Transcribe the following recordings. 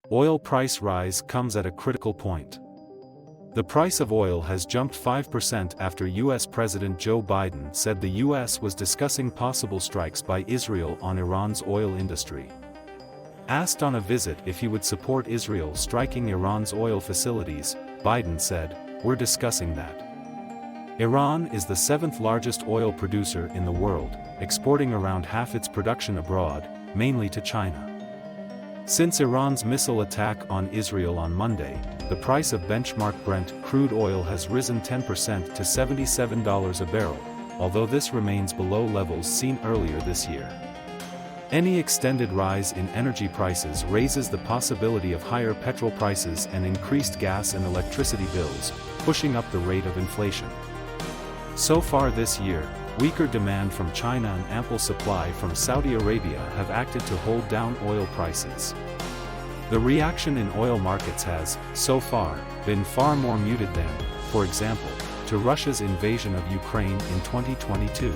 Oil price rise comes at a critical point. The price of oil has jumped 5% after US President Joe Biden said the US was discussing possible strikes by Israel on Iran's oil industry. Asked on a visit if he would support Israel striking Iran's oil facilities, Biden said, "We're discussing that." Iran is the seventh largest oil producer in the world, exporting around half its production abroad, mainly to China. Since Iran's missile attack on Israel on Monday, the price of benchmark Brent crude oil has risen 10% to $77 a barrel, although this remains below levels seen earlier this year. Any extended rise in energy prices raises the possibility of higher petrol prices and increased gas and electricity bills, pushing up the rate of inflation. So far this year, weaker demand from China and ample supply from Saudi Arabia have acted to hold down oil prices. The reaction in oil markets has, so far, been far more muted than, for example, to Russia's invasion of Ukraine in 2022.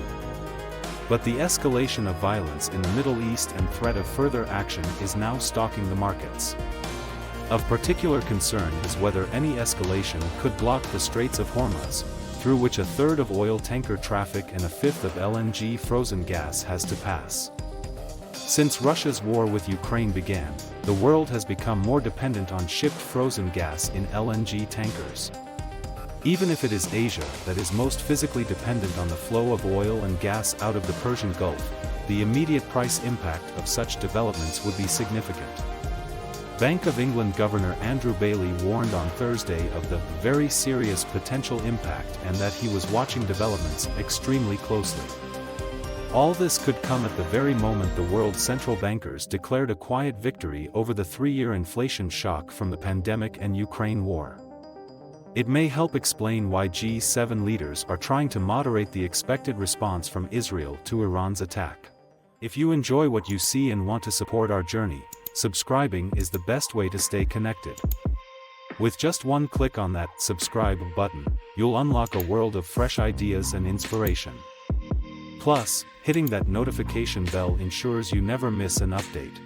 But the escalation of violence in the Middle East and threat of further action is now stalking the markets. Of particular concern is whether any escalation could block the Straits of Hormuz, through which a third of oil tanker traffic and a fifth of LNG frozen gas has to pass. Since Russia's war with Ukraine began, the world has become more dependent on shipped frozen gas in LNG tankers. Even if it is Asia that is most physically dependent on the flow of oil and gas out of the Persian Gulf, the immediate price impact of such developments would be significant. Bank of England Governor Andrew Bailey warned on Thursday of the very serious potential impact and that he was watching developments extremely closely. All this could come at the very moment the world's central bankers declared a quiet victory over the three-year inflation shock from the pandemic and Ukraine war. It may help explain why G7 leaders are trying to moderate the expected response from Israel to Iran's attack. If you enjoy what you see and want to support our journey, subscribing is the best way to stay connected. With just one click on that subscribe button, you'll unlock a world of fresh ideas and inspiration. Plus, hitting that notification bell ensures you never miss an update.